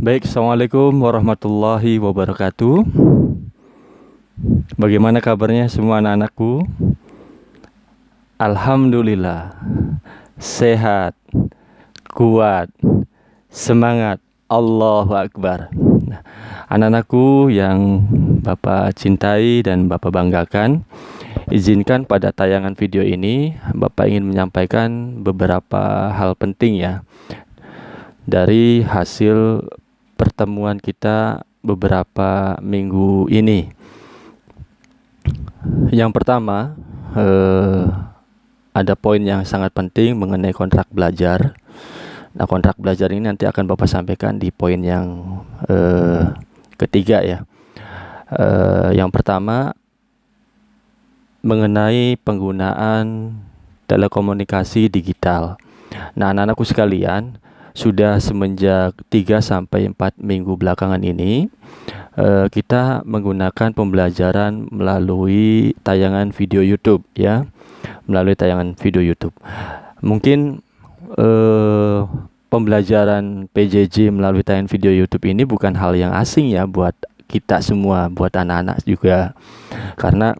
Baik, Assalamualaikum warahmatullahi wabarakatuh. Bagaimana kabarnya semua anak-anakku? Alhamdulillah, sehat, kuat, semangat, Allahu Akbar. Nah, anak-anakku yang Bapak cintai dan Bapak banggakan, izinkan pada tayangan video ini Bapak ingin menyampaikan beberapa hal penting ya dari hasil pertemuan kita beberapa minggu ini. Yang pertama, ada poin yang sangat penting mengenai kontrak belajar. Nah, kontrak belajar ini nanti akan Bapak sampaikan di poin yang ketiga ya. Yang pertama mengenai penggunaan telekomunikasi digital. Nah, anak-anakku sekalian, sudah semenjak 3-4 minggu belakangan ini kita menggunakan pembelajaran melalui tayangan video YouTube ya, melalui tayangan video YouTube. Mungkin pembelajaran PJJ melalui tayangan video YouTube ini bukan hal yang asing ya buat kita semua, buat anak-anak juga, karena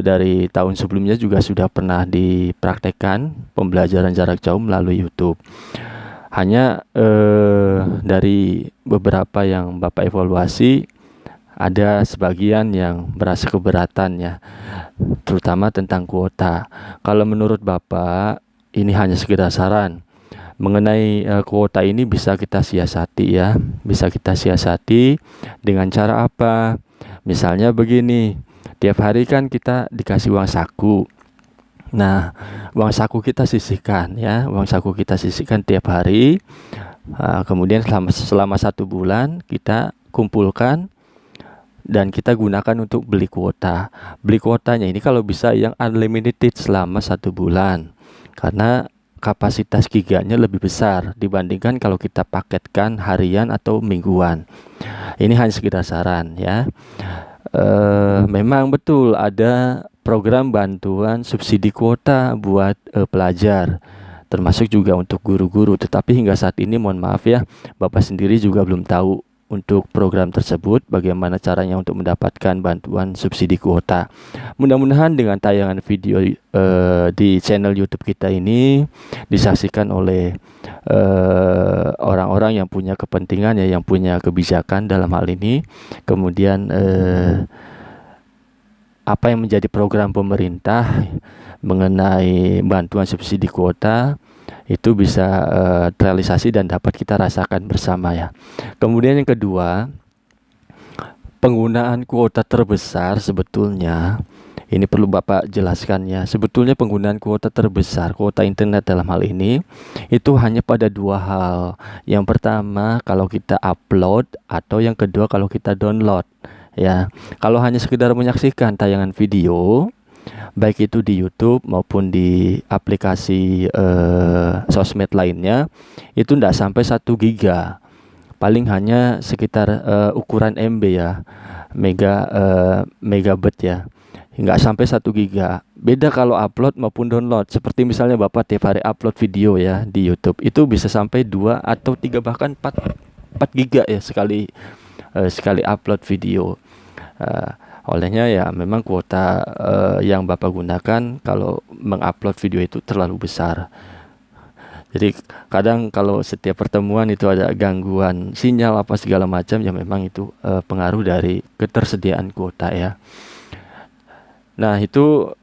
dari tahun sebelumnya juga sudah pernah dipraktekkan pembelajaran jarak jauh melalui YouTube. Hanya dari beberapa yang Bapak evaluasi, ada sebagian yang merasa keberatan ya, terutama tentang kuota. Kalau menurut Bapak, ini hanya sekedar saran. Mengenai kuota ini bisa kita siasati ya, bisa kita siasati dengan cara apa? Misalnya begini, tiap hari kan kita dikasih uang saku. Nah, uang saku kita sisihkan ya, uang saku kita sisihkan tiap hari. Kemudian selama 1 bulan kita kumpulkan dan kita gunakan untuk beli kuota. Beli kuotanya ini kalau bisa yang unlimited selama 1 bulan, karena kapasitas giganya lebih besar dibandingkan kalau kita paketkan harian atau mingguan. Ini hanya sekedar saran ya. Memang betul ada program bantuan subsidi kuota buat pelajar, termasuk juga untuk guru-guru. Tetapi hingga saat ini mohon maaf ya, Bapak sendiri juga belum tahu untuk program tersebut, bagaimana caranya untuk mendapatkan bantuan subsidi kuota. Mudah-mudahan dengan tayangan video di channel YouTube kita ini disaksikan oleh orang-orang yang punya kepentingan ya, yang punya kebijakan dalam hal ini. Kemudian apa yang menjadi program pemerintah mengenai bantuan subsidi kuota itu bisa terrealisasi dan dapat kita rasakan bersama ya. Kemudian yang kedua, penggunaan kuota terbesar sebetulnya ini perlu Bapak jelaskan ya. Sebetulnya penggunaan kuota terbesar, kuota internet dalam hal ini, itu hanya pada 2 hal. Yang pertama kalau kita upload, atau yang kedua kalau kita download ya. Kalau hanya sekedar menyaksikan tayangan video, baik itu di YouTube maupun di aplikasi sosmed lainnya, itu tidak sampai 1 giga, paling hanya sekitar ukuran MB ya, megabyte ya, nggak sampai 1 giga. Beda kalau upload maupun download. Seperti misalnya Bapak tiap hari upload video ya di YouTube, itu bisa sampai 2 atau 3 bahkan 4 giga ya sekali upload video. Olehnya ya memang kuota yang Bapak gunakan kalau mengupload video itu terlalu besar. Jadi kadang kalau setiap pertemuan itu ada gangguan sinyal apa segala macam, ya memang itu pengaruh dari ketersediaan kuota ya. Nah, itu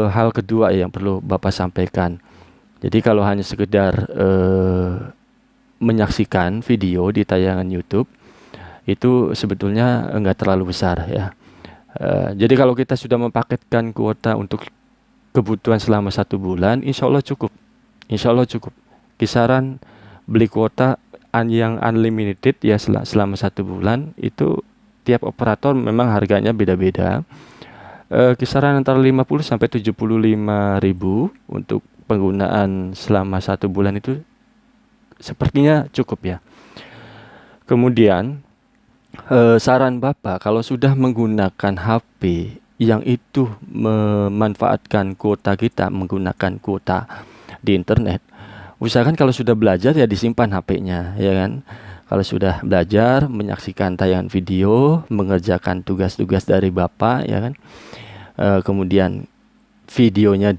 hal kedua yang perlu Bapak sampaikan. Jadi kalau hanya sekedar menyaksikan video di tayangan YouTube, itu sebetulnya enggak terlalu besar ya. Jadi kalau kita sudah mempaketkan kuota untuk kebutuhan selama 1 bulan, insya Allah cukup. Insya Allah cukup. Kisaran beli kuota yang unlimited ya selama 1 bulan, itu tiap operator memang harganya beda-beda. Kisaran antara 50 sampai 75 ribu untuk penggunaan selama 1 bulan itu sepertinya cukup ya. Kemudian saran Bapak, kalau sudah menggunakan HP yang itu memanfaatkan kuota kita, menggunakan kuota di internet, usahakan kalau sudah belajar ya disimpan HP-nya ya kan. Kalau sudah belajar, menyaksikan tayangan video, mengerjakan tugas-tugas dari Bapak, ya kan. Kemudian videonya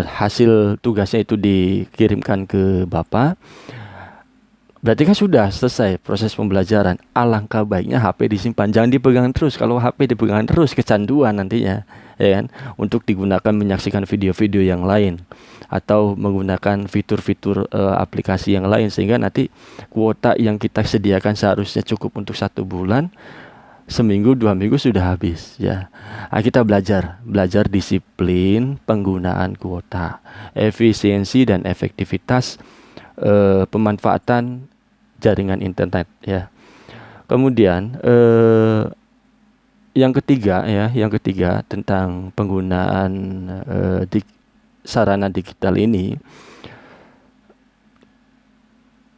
hasil tugasnya itu dikirimkan ke Bapak. Berarti kan sudah selesai proses pembelajaran. Alangkah baiknya HP disimpan, jangan dipegang terus. Kalau HP dipegang terus kecanduan nantinya, ya kan, untuk digunakan menyaksikan video-video yang lain atau menggunakan fitur-fitur aplikasi yang lain, sehingga nanti kuota yang kita sediakan seharusnya cukup untuk 1 bulan, seminggu 2 minggu sudah habis, ya. Nah, kita belajar disiplin penggunaan kuota, efisiensi dan efektivitas pemanfaatan jaringan internet, ya. Kemudian yang ketiga tentang penggunaan sarana digital ini,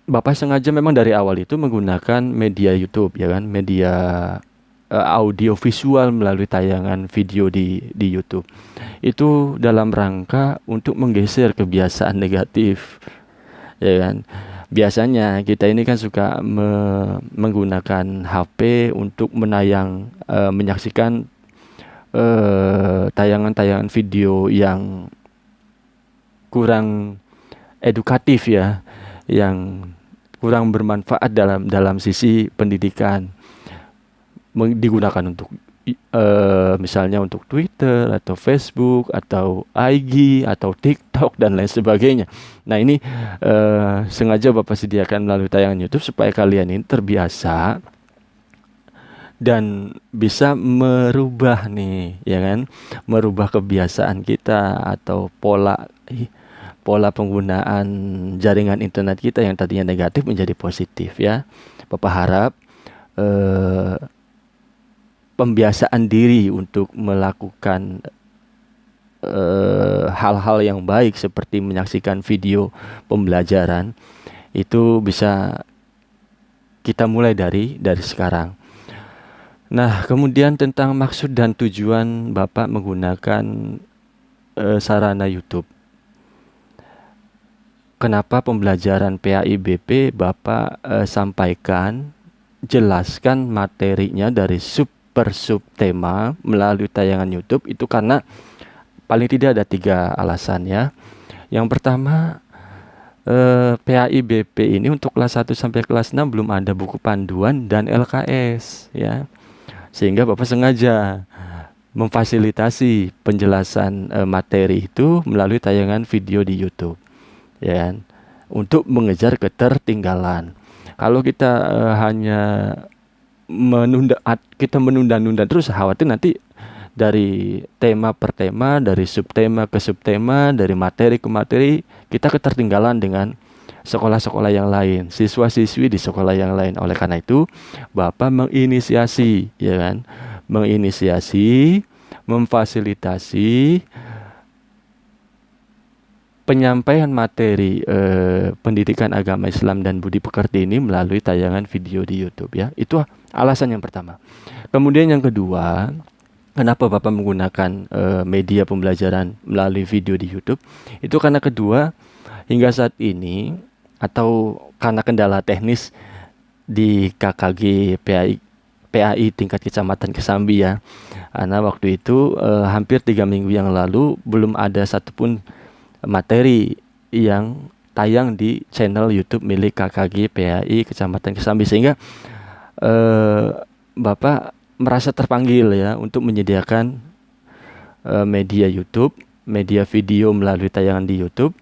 Bapak sengaja memang dari awal itu menggunakan media YouTube, ya kan, media audio visual melalui tayangan video di YouTube. Itu dalam rangka untuk menggeser kebiasaan negatif, ya kan. Biasanya kita ini kan suka menggunakan HP untuk menyaksikan tayangan-tayangan video yang kurang edukatif, ya, yang kurang bermanfaat dalam sisi pendidikan, digunakan untuk misalnya untuk Twitter atau Facebook atau IG atau TikTok dan lain sebagainya. Nah, ini sengaja Bapak sediakan melalui tayangan YouTube supaya kalian ini terbiasa dan bisa merubah nih, ya kan, merubah kebiasaan kita atau pola penggunaan jaringan internet kita yang tadinya negatif menjadi positif, ya. Bapak harap pembiasaan diri untuk melakukan hal-hal yang baik seperti menyaksikan video pembelajaran itu bisa kita mulai dari sekarang. Nah, kemudian tentang maksud dan tujuan Bapak menggunakan sarana YouTube. Kenapa pembelajaran PAIBP Bapak sampaikan, jelaskan materinya dari subtema melalui tayangan YouTube itu karena paling tidak ada 3 alasan, ya. Yang pertama, PAIBP ini untuk kelas 1 sampai kelas 6 belum ada buku panduan dan LKS, ya. Sehingga Bapak sengaja memfasilitasi penjelasan materi itu melalui tayangan video di YouTube, ya kan? Untuk mengejar ketertinggalan. Kalau kita hanya menunda-nunda terus, khawatir nanti dari tema per tema, dari subtema ke subtema, dari materi ke materi, kita ketertinggalan dengan sekolah-sekolah yang lain, siswa-siswi di sekolah yang lain. Oleh karena itu, Bapak menginisiasi, ya kan, memfasilitasi penyampaian materi pendidikan agama Islam dan budi pekerti ini melalui tayangan video di YouTube, ya. Itu alasan yang pertama. Kemudian yang kedua, kenapa Bapak menggunakan media pembelajaran melalui video di YouTube? Itu karena kedua, hingga saat ini atau karena kendala teknis di KKG PAI tingkat Kecamatan Kesambi, ya. Karena waktu itu hampir 3 minggu yang lalu belum ada satupun materi yang tayang di channel YouTube milik KKG PAI Kecamatan Kesambi, sehingga Bapak merasa terpanggil, ya, untuk menyediakan media YouTube, media video melalui tayangan di YouTube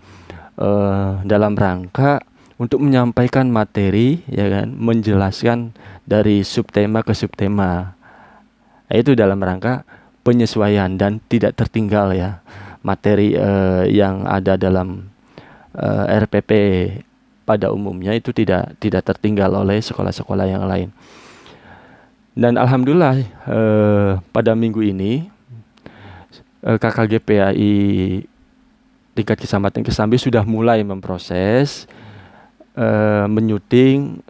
dalam rangka untuk menyampaikan materi, ya kan, menjelaskan dari subtema ke subtema. Itu dalam rangka penyesuaian dan tidak tertinggal, ya, materi yang ada dalam RPP pada umumnya itu tidak tertinggal oleh sekolah-sekolah yang lain. Dan alhamdulillah pada minggu ini KKG PAI tingkat Kecamatan Kesambi sudah mulai memproses menyuting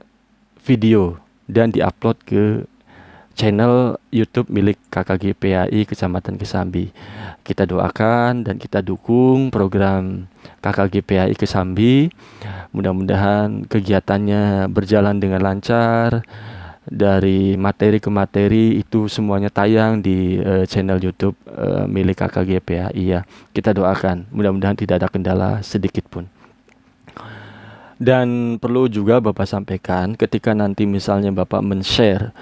video dan diupload ke channel YouTube milik KKGPAI Kecamatan Kesambi. Kita doakan dan kita dukung program KKGPAI Kesambi. Mudah-mudahan kegiatannya berjalan dengan lancar. Dari materi ke materi itu semuanya tayang di channel YouTube milik KKGPAI ya. Kita doakan, mudah-mudahan tidak ada kendala sedikit pun. Dan perlu juga Bapak sampaikan, ketika nanti misalnya Bapak men-share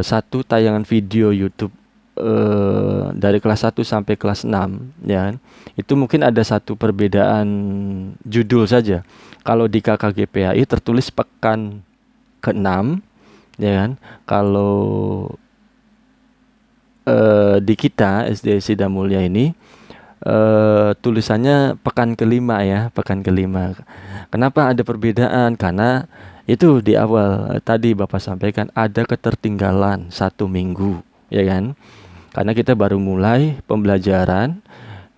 satu tayangan video YouTube dari kelas 1 sampai kelas 6 ya, itu mungkin ada satu perbedaan judul saja. Kalau di KKGPAI tertulis pekan ke-6 ya kan. Kalau di kita SD Sidamulya ini tulisannya pekan kelima ya, pekan kelima. Kenapa ada perbedaan? Karena itu di awal tadi Bapak sampaikan ada ketertinggalan 1 minggu ya kan. Karena kita baru mulai pembelajaran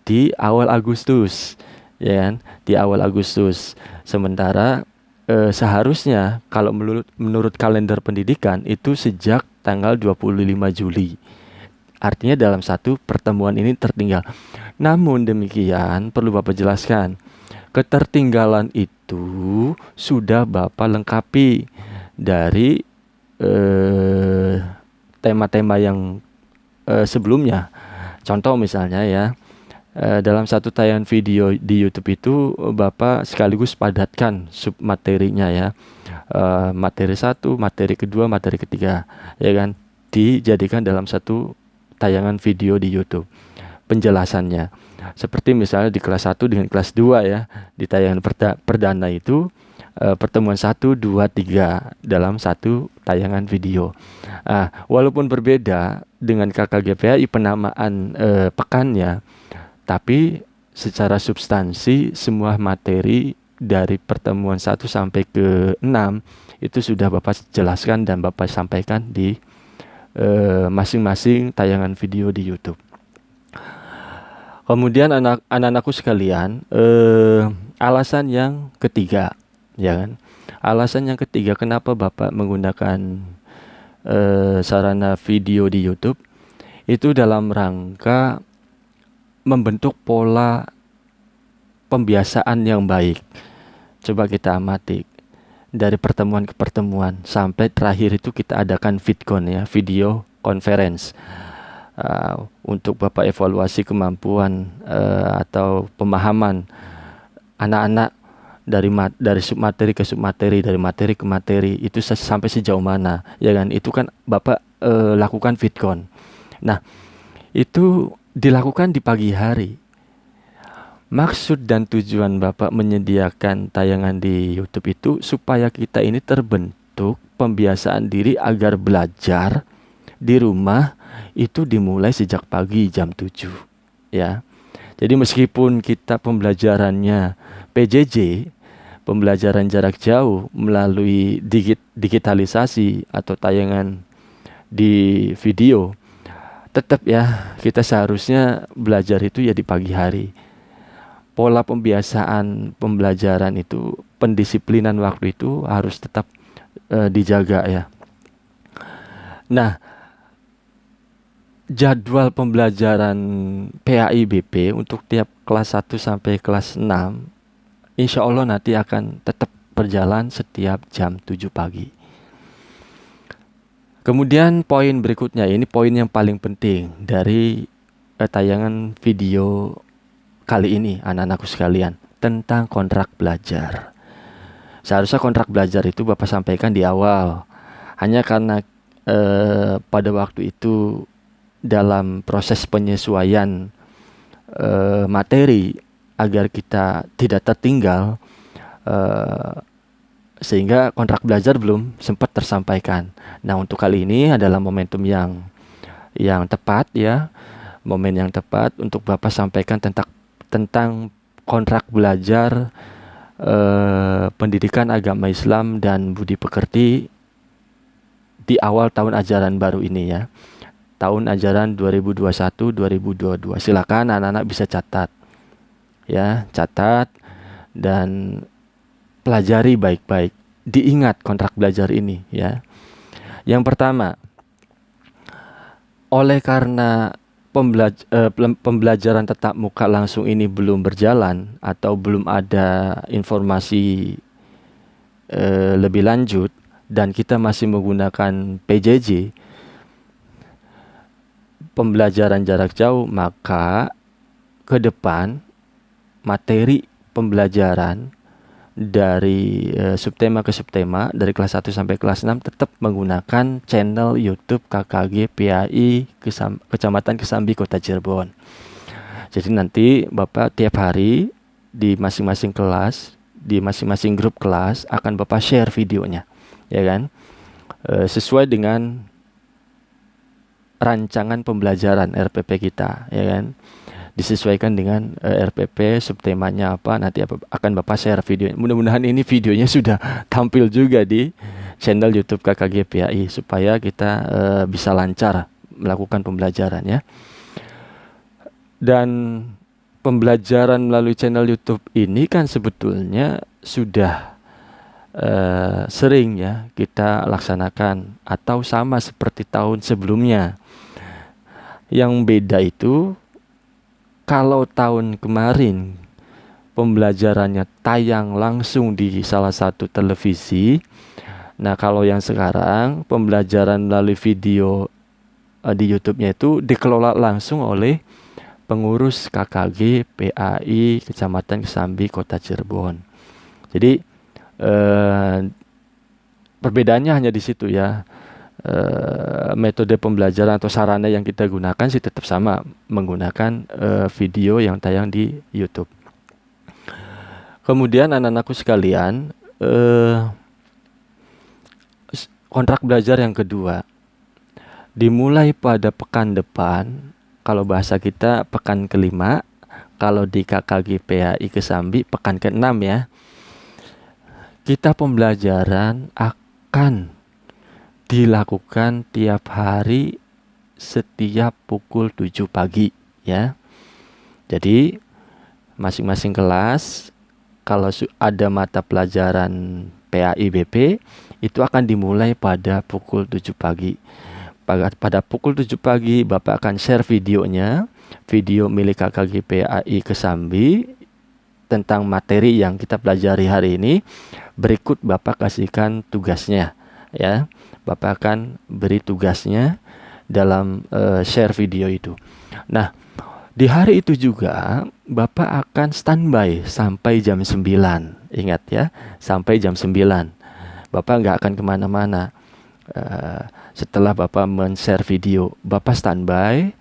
di awal Agustus ya kan, di awal Agustus. Sementara seharusnya kalau menurut kalender pendidikan itu sejak tanggal 25 Juli. Artinya dalam satu pertemuan ini tertinggal. Namun demikian perlu Bapak jelaskan, ketertinggalan itu sudah Bapak lengkapi dari tema-tema yang sebelumnya. Contoh misalnya ya, dalam satu tayangan video di YouTube itu Bapak sekaligus padatkan sub materinya ya, materi 1, materi kedua, materi ketiga ya kan, dijadikan dalam satu tayangan video di YouTube penjelasannya. Seperti misalnya di kelas 1 dengan kelas 2 ya, di tayangan perdana itu pertemuan 1, 2, 3 dalam satu tayangan video. Walaupun berbeda dengan KKGPAI penamaan pekannya, tapi secara substansi semua materi dari pertemuan 1 sampai ke 6 itu sudah Bapak jelaskan dan Bapak sampaikan di masing-masing tayangan video di YouTube. Kemudian anak-anakku sekalian, alasan yang ketiga, ya kan? Alasan yang ketiga kenapa Bapak menggunakan sarana video di YouTube itu dalam rangka membentuk pola pembiasaan yang baik. Coba kita amati dari pertemuan ke pertemuan sampai terakhir itu kita adakan VidCon ya, video conference, untuk Bapak evaluasi kemampuan atau pemahaman anak-anak dari submateri ke submateri, dari materi ke materi itu sampai sejauh mana ya kan. Itu kan Bapak lakukan VidCon. Nah, itu dilakukan di pagi hari. Maksud dan tujuan Bapak menyediakan tayangan di YouTube itu supaya kita ini terbentuk pembiasaan diri agar belajar di rumah itu dimulai sejak pagi jam 7 ya. Jadi meskipun kita pembelajarannya PJJ, pembelajaran jarak jauh melalui digitalisasi atau tayangan di video, tetap ya kita seharusnya belajar itu ya di pagi hari. Pola pembiasaan pembelajaran itu, pendisiplinan waktu itu harus tetap dijaga ya. Nah, jadwal pembelajaran PAI BP untuk tiap kelas 1 sampai kelas 6 insya Allah nanti akan tetap berjalan setiap jam 7 pagi. Kemudian poin berikutnya, ini poin yang paling penting dari tayangan video kali ini anak-anakku sekalian, tentang kontrak belajar. Seharusnya kontrak belajar itu Bapak sampaikan di awal. Hanya karena pada waktu itu dalam proses penyesuaian materi agar kita tidak tertinggal, sehingga kontrak belajar belum sempat tersampaikan. Nah, untuk kali ini adalah momentum yang tepat ya, momen yang tepat untuk Bapak sampaikan tentang kontrak belajar pendidikan agama Islam dan budi pekerti di awal tahun ajaran baru ini ya, tahun ajaran 2021-2022. Silakan anak-anak bisa catat ya, catat dan pelajari baik-baik. Diingat kontrak belajar ini ya. Yang pertama, oleh karena pembelajaran tatap muka langsung ini belum berjalan atau belum ada informasi lebih lanjut dan kita masih menggunakan PJJ, pembelajaran jarak jauh, maka ke depan materi pembelajaran dari subtema ke subtema dari kelas 1 sampai kelas 6 tetap menggunakan channel YouTube KKG PAI Kecamatan Kesambi Kota Cirebon. Jadi nanti Bapak tiap hari di masing-masing kelas, di masing-masing grup kelas akan Bapak share videonya, ya kan? Sesuai dengan rancangan pembelajaran RPP kita, ya kan? Disesuaikan dengan RPP subtemanya apa, nanti akan Bapak share video. Mudah-mudahan ini videonya sudah tampil juga di channel YouTube KKG PAI supaya kita bisa lancar melakukan pembelajaran, ya. Dan pembelajaran melalui channel YouTube ini kan sebetulnya sudah sering ya kita laksanakan atau sama seperti tahun sebelumnya. Yang beda itu kalau tahun kemarin pembelajarannya tayang langsung di salah satu televisi. Nah, kalau yang sekarang pembelajaran melalui video di YouTube-nya itu dikelola langsung oleh pengurus KKG PAI Kecamatan Kesambi Kota Cirebon. Jadi perbedaannya hanya di situ ya. Metode pembelajaran atau sarana yang kita gunakan sih tetap sama, menggunakan video yang tayang di YouTube. Kemudian anak-anakku sekalian, kontrak belajar yang kedua dimulai pada pekan depan. Kalau bahasa kita pekan kelima, kalau di KKG PAI Kesambi pekan ke-6 ya. Kita pembelajaran akan dilakukan tiap hari setiap pukul 7 pagi ya. Jadi masing-masing kelas kalau ada mata pelajaran PAI BP itu akan dimulai pada pukul 7 pagi. Pada pukul 7 pagi Bapak akan share videonya, video milik KKG PAI Kesambi tentang materi yang kita pelajari hari ini. Berikut Bapak kasihkan tugasnya ya. Bapak akan beri tugasnya dalam share video itu. Nah, di hari itu juga Bapak akan standby sampai jam 9. Ingat ya, sampai jam 9. Bapak nggak akan kemana-mana. Setelah Bapak men-share video, Bapak standby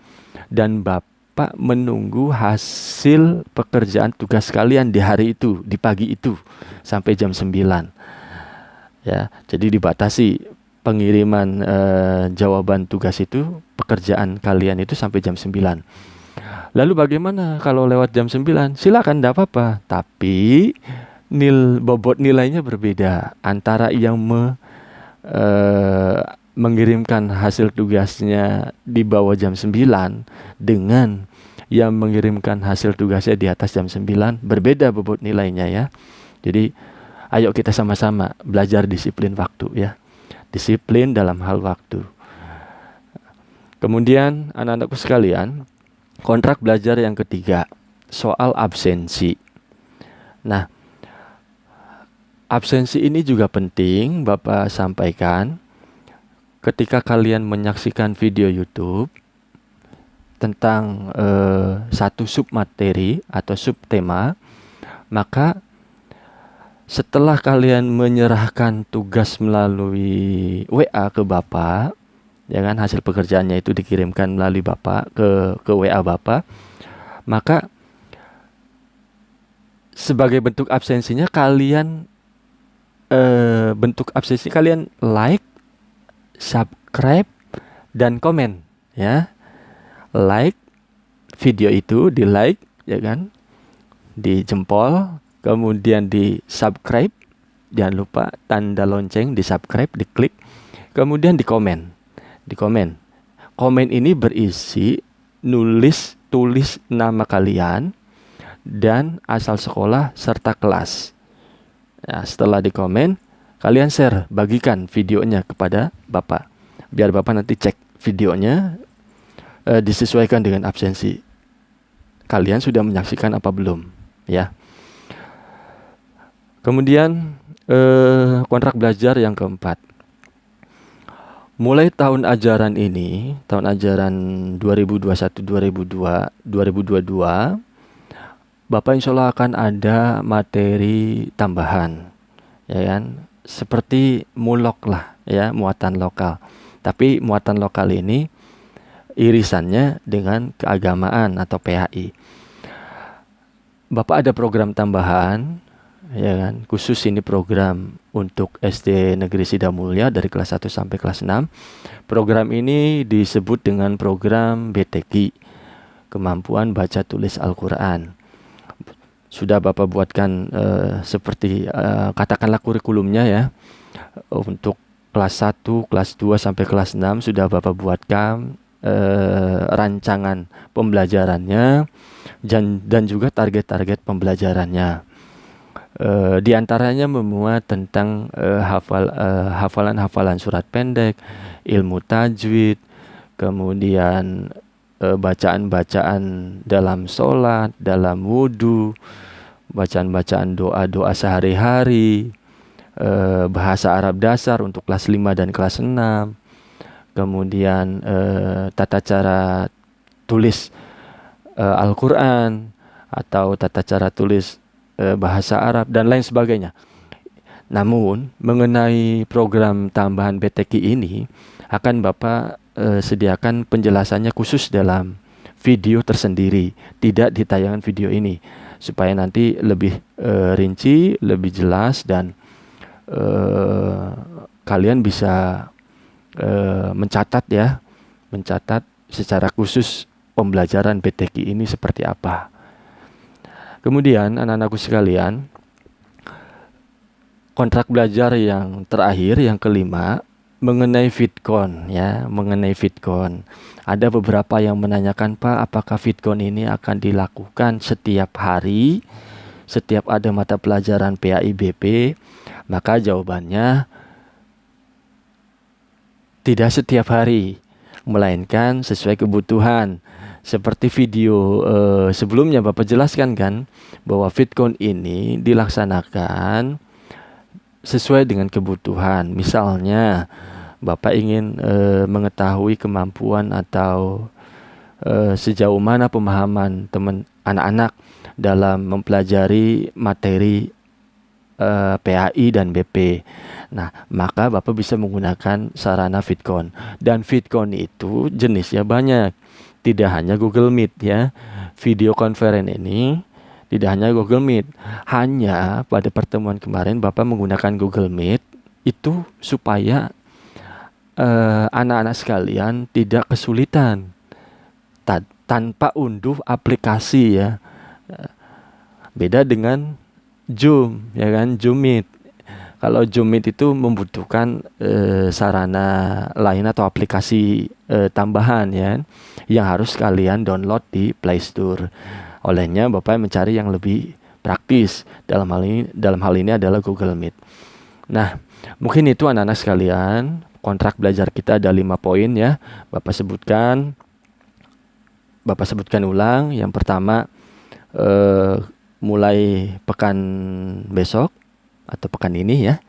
dan Bapak menunggu hasil pekerjaan tugas kalian di hari itu, di pagi itu sampai jam 9. Ya, jadi dibatasi pengiriman jawaban tugas itu, pekerjaan kalian itu sampai jam 9. Lalu bagaimana kalau lewat jam 9? Silakan, tidak apa-apa. Tapi bobot nilainya berbeda antara yang mengirimkan hasil tugasnya di bawah jam 9 dengan yang mengirimkan hasil tugasnya di atas jam 9. Berbeda bobot nilainya ya. Jadi ayo kita sama-sama belajar disiplin waktu ya. Disiplin dalam hal waktu. Kemudian anak-anakku sekalian, kontrak belajar yang ketiga, soal absensi. Nah, absensi ini juga penting Bapak sampaikan ketika kalian menyaksikan video YouTube tentang satu submateri atau subtema, maka setelah kalian menyerahkan tugas melalui WA ke Bapak, ya kan, hasil pekerjaannya itu dikirimkan melalui Bapak ke WA Bapak, maka sebagai bentuk absensinya kalian like, subscribe dan komen ya. Like video itu, di like ya kan, di jempol, kemudian di subscribe, jangan lupa tanda lonceng, di subscribe, diklik, kemudian di komen. Komen ini berisi tulis nama kalian dan asal sekolah serta kelas. Nah, setelah di komen, kalian share, bagikan videonya kepada Bapak, biar Bapak nanti cek videonya, disesuaikan dengan absensi. Kalian sudah menyaksikan apa belum? Ya. Kemudian kontrak belajar yang keempat. Mulai tahun ajaran ini, tahun ajaran 2021-2022, Bapak insya Allah akan ada materi tambahan, ya kan? Seperti mulok lah, ya, muatan lokal. Tapi muatan lokal ini irisannya dengan keagamaan atau PAI. Bapak ada program tambahan, ya kan, khusus ini program untuk SD Negeri Sidamulya dari kelas 1 sampai kelas 6. Program ini disebut dengan program BTQ, kemampuan baca tulis Al-Quran. Sudah Bapak buatkan seperti katakanlah kurikulumnya, ya. Untuk kelas 1, kelas 2 sampai kelas 6 sudah Bapak buatkan rancangan pembelajarannya dan juga target-target pembelajarannya. Di antaranya memuat tentang hafalan-hafalan surat pendek, ilmu tajwid, kemudian bacaan-bacaan dalam sholat, dalam wudhu, bacaan-bacaan doa-doa sehari-hari, bahasa Arab dasar untuk kelas 5 dan kelas 6, kemudian tata cara tulis Al-Quran atau tata cara tulis bahasa Arab dan lain sebagainya. Namun mengenai program tambahan BTQ ini akan Bapak sediakan penjelasannya khusus dalam video tersendiri, tidak di tayangan video ini, supaya nanti lebih rinci, lebih jelas, dan kalian bisa mencatat secara khusus pembelajaran BTQ ini seperti apa. Kemudian anak-anakku sekalian, kontrak belajar yang terakhir, yang kelima, mengenai Fitcon, ya, mengenai Fitcon. Ada beberapa yang menanyakan, Pak, apakah Fitcon ini akan dilakukan setiap hari, setiap ada mata pelajaran PAIBP? Maka jawabannya tidak setiap hari, melainkan sesuai kebutuhan. Seperti video sebelumnya Bapak jelaskan kan, bahwa Fitcon ini dilaksanakan sesuai dengan kebutuhan. Misalnya Bapak ingin mengetahui kemampuan atau sejauh mana pemahaman teman anak-anak dalam mempelajari materi PAI dan BP. Nah, maka Bapak bisa menggunakan sarana Fitcon. Dan Fitcon itu jenisnya banyak. Tidak hanya Google Meet, ya. Video conference ini tidak hanya Google Meet. Hanya pada pertemuan kemarin Bapak menggunakan Google Meet itu supaya anak-anak sekalian tidak kesulitan tanpa unduh aplikasi, ya. Beda dengan Zoom, ya kan, Zoom Meet. Kalau Zoom Meet itu membutuhkan sarana lain atau aplikasi tambahan, ya, yang harus kalian download di Play Store. Olehnya Bapak mencari yang lebih praktis. Dalam hal ini adalah Google Meet. Nah, mungkin itu anak-anak sekalian, kontrak belajar kita ada 5 poin, ya. Bapak sebutkan ulang. Yang pertama, mulai pekan besok atau pekan ini, ya,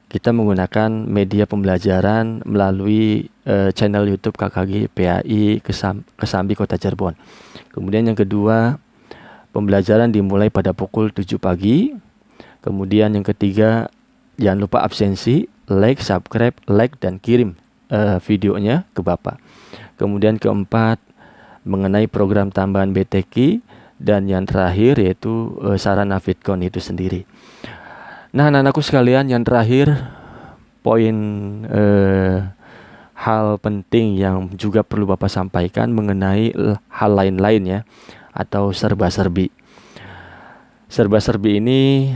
kita menggunakan media pembelajaran melalui channel YouTube KKG PAI Kesambi Kota Cirebon. Kemudian yang kedua, pembelajaran dimulai pada pukul 7 pagi. Kemudian yang ketiga, jangan lupa absensi, like, subscribe, like, dan kirim videonya ke Bapak. Kemudian keempat, mengenai program tambahan BTQ. Dan yang terakhir yaitu sarana Fitcon itu sendiri. Nah, anak-anakku sekalian, yang terakhir, poin hal penting yang juga perlu Bapak sampaikan mengenai hal lain-lain, ya, atau serba-serbi. Serba-serbi ini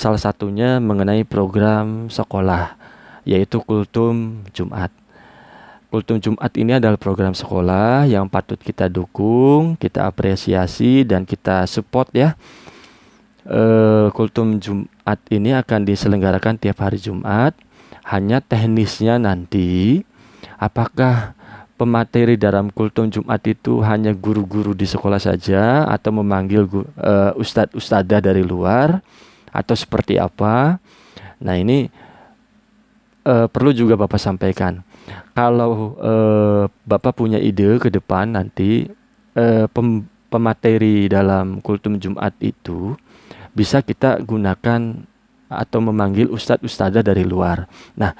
salah satunya mengenai program sekolah, yaitu Kultum Jumat. Kultum Jumat ini adalah program sekolah yang patut kita dukung, kita apresiasi, dan kita support, ya. Kultum Jumat ini akan diselenggarakan tiap hari Jumat. Hanya teknisnya nanti, apakah pemateri dalam kultum Jumat itu hanya guru-guru di sekolah saja atau memanggil ustadz-ustadzah dari luar atau seperti apa. Nah, ini perlu juga Bapak sampaikan. Kalau Bapak punya ide ke depan nanti pemateri dalam kultum Jumat itu bisa kita gunakan atau memanggil ustadz-ustadzah dari luar. Nah,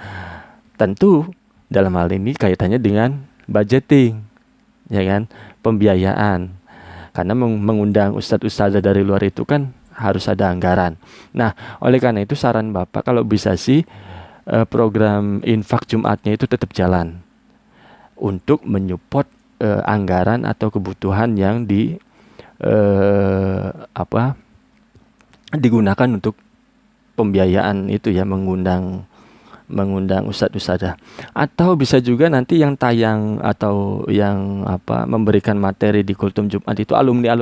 tentu dalam hal ini kaitannya dengan budgeting, ya kan, pembiayaan. Karena mengundang ustadz-ustadzah dari luar itu kan harus ada anggaran. Nah, oleh karena itu saran Bapak kalau bisa sih program infak Jumatnya itu tetap jalan untuk menyupport anggaran atau kebutuhan yang digunakan untuk pembiayaan itu ya, mengundang ustadz-ustadzah. Atau bisa juga nanti yang tayang atau yang memberikan materi di kultum Jumat itu alumni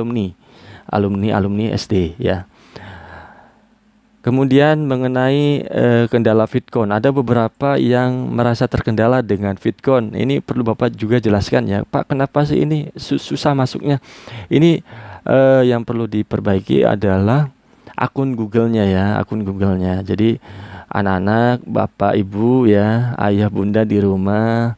SD ya. Kemudian mengenai kendala Fitcon, ada beberapa yang merasa terkendala dengan Fitcon. Ini perlu Bapak juga jelaskan ya, Pak, kenapa sih ini susah masuknya? Ini yang perlu diperbaiki adalah akun Google-nya ya, akun Google-nya. Jadi anak-anak, Bapak, Ibu ya, ayah, bunda di rumah